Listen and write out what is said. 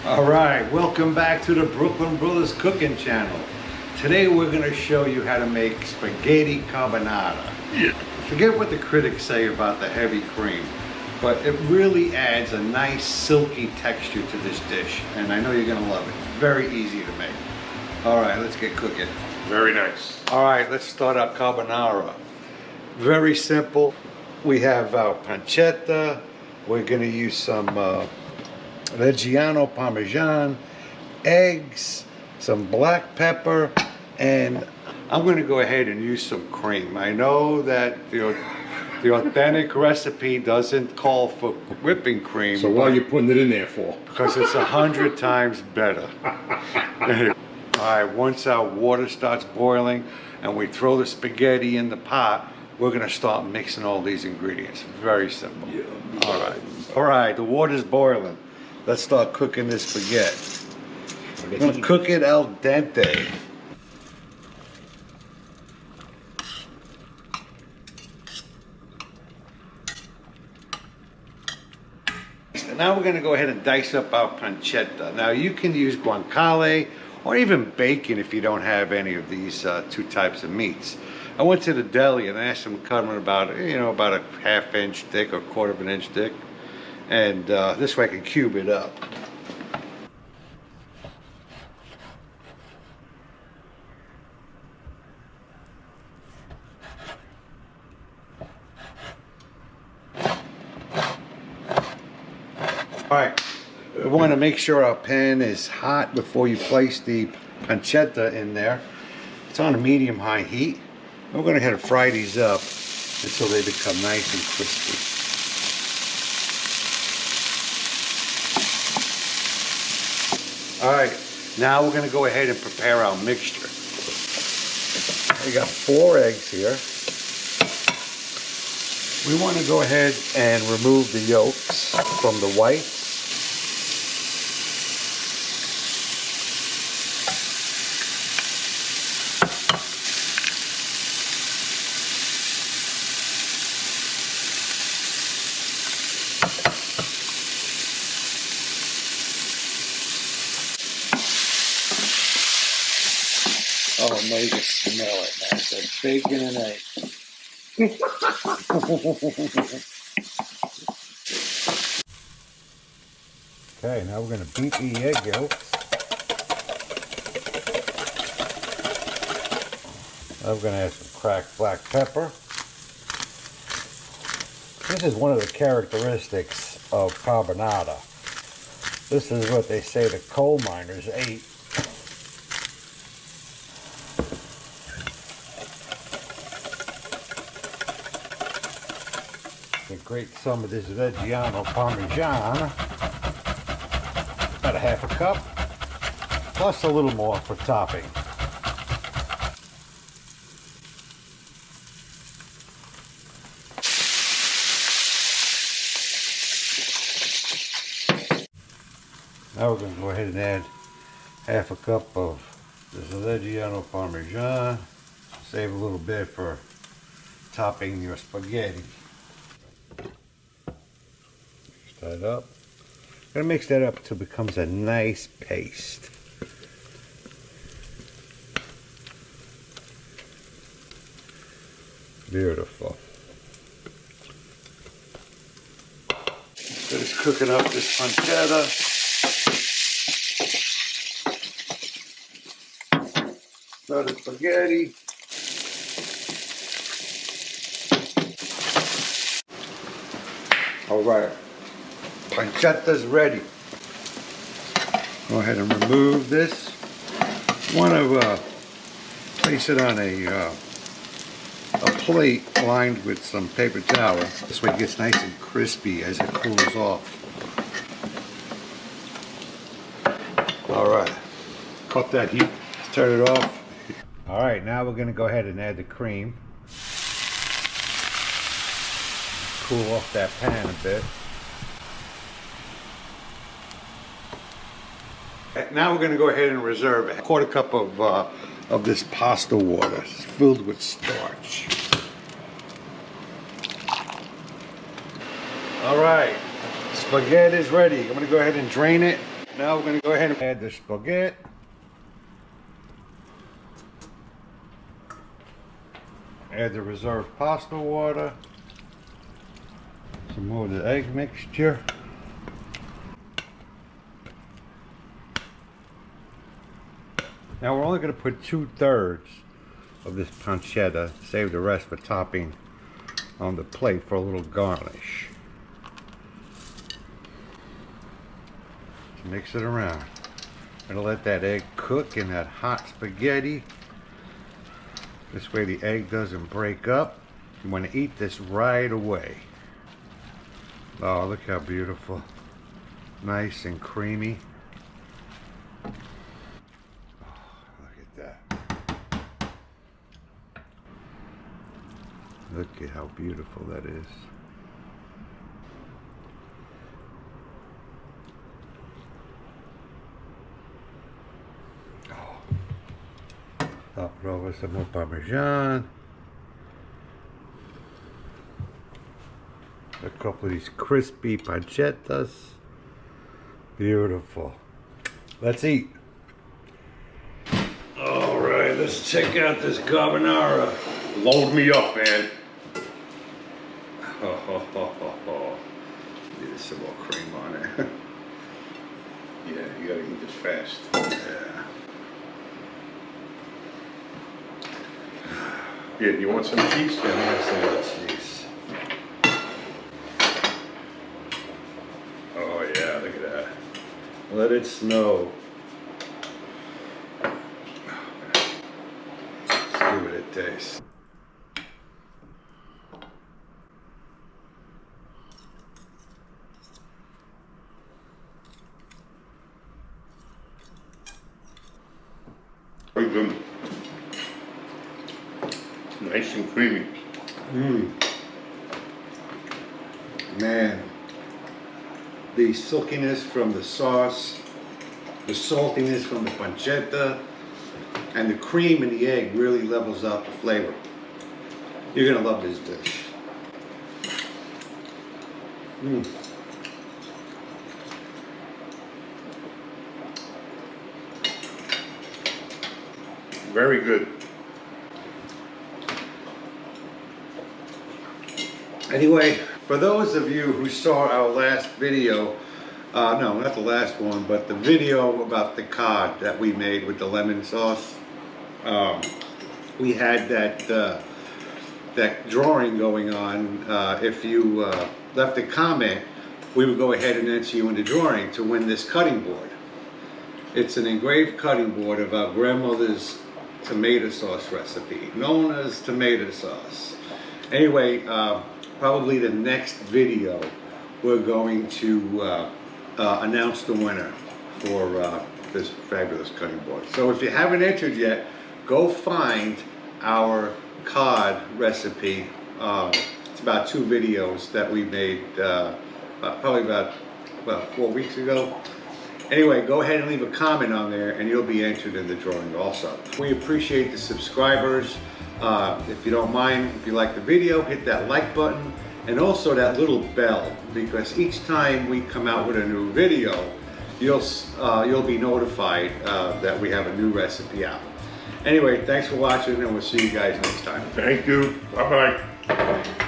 All right, welcome back to the Brooklyn Brothers Cooking Channel. Today we're going to show you how to make spaghetti carbonara. Yeah. Forget what the critics say about the heavy cream, but it really adds a nice silky texture to this dish, and I know you're going to love it. Very easy to make. All right, let's get cooking. Very nice. All right, let's start our carbonara. Very simple. We have our pancetta. We're going to use some Reggiano Parmesan, eggs, some black pepper, and I'm going to go ahead and use some cream. I know that the authentic recipe doesn't call for whipping cream. So what are you putting it in there for? Because it's 100 times better. All right, once our water starts boiling and we throw the spaghetti in the pot, we're going to start mixing all these ingredients. Very simple. Yeah. All right, the water's boiling. Let's start cooking this spaghetti. We're going to cook it al dente. And now we're going to go ahead and dice up our pancetta. Now you can use guanciale or even bacon if you don't have any of these two types of meats. I went to the deli and asked them to cut them about a half-inch thick or quarter of an inch thick, and this way I can cube it up. All right, we want to make sure our pan is hot before you place the pancetta in there. It's on a medium-high heat. We're going to have to fry these up until they become nice and crispy. All right, now we're going to go ahead and prepare our mixture. We got 4 eggs here. We want to go ahead and remove the yolks from the whites. Oh, now you can smell it, man. It's like bacon and egg. Okay, now we're going to beat the egg yolks. Now we're going to add some cracked black pepper. This is one of the characteristics of carbonara. This is what they say the coal miners ate. Grate some of this Reggiano Parmesan, about a half a cup, plus a little more for topping. Now we're going to go ahead and add half a cup of this Reggiano Parmesan. Save a little bit for topping your spaghetti. That up. I'm going to mix that up until it becomes a nice paste. Beautiful. Just cooking up this pancetta. Another spaghetti. All right. Pancetta's ready. Go ahead and remove this. Want to place it on a plate lined with some paper towel. This way it gets nice and crispy as it cools off. All right. Cut that heat. Turn it off. All right. Now we're going to go ahead and add the cream. Cool off that pan a bit. Now we're going to go ahead and reserve a quarter cup of this pasta water. It's filled with starch. All right, spaghetti is ready. I'm going to go ahead and drain it. Now we're going to go ahead and add the spaghetti. Add the reserved pasta water. Some more of the egg mixture. Now we're only going to put 2/3 of this pancetta, save the rest for topping on the plate for a little garnish. Mix it around. Gonna let that egg cook in that hot spaghetti. This way the egg doesn't break up. You want to eat this right away. Oh, look how beautiful. Nice and creamy. Oh, look at that. Look at how beautiful that is. Top it over some more Parmesan. A couple of these crispy pancettas. Beautiful. Let's eat. All right, let's check out this carbonara. Load me up, man. Need some more cream on it. Yeah, you gotta eat this fast. Yeah. Yeah, you want some cheese? Yeah, I'm gonna say that cheese. Oh yeah, look at that. Let it snow. Let's give it a taste. Very good. Nice and creamy. Man, the silkiness from the sauce, the saltiness from the pancetta, and the cream in the egg really levels out the flavor. You're gonna love this dish. Very good. Anyway, for those of you who saw our last video, no, not the last one, but the video about the cod that we made with the lemon sauce, we had that drawing going on. If you left a comment, we would go ahead and enter you in the drawing to win this cutting board. It's an engraved cutting board of our grandmother's tomato sauce recipe, known as tomato sauce. Anyway, probably the next video, we're going to announce the winner for this fabulous cutting board. So if you haven't entered yet, go find our cod recipe. It's about 2 videos that we made probably about 4 weeks ago. Anyway, go ahead and leave a comment on there and you'll be entered in the drawing also. We appreciate the subscribers. If you don't mind, if you like the video, hit that like button and also that little bell, because each time we come out with a new video, you'll be notified that we have a new recipe out. Anyway, thanks for watching and we'll see you guys next time. Thank you. Bye-bye.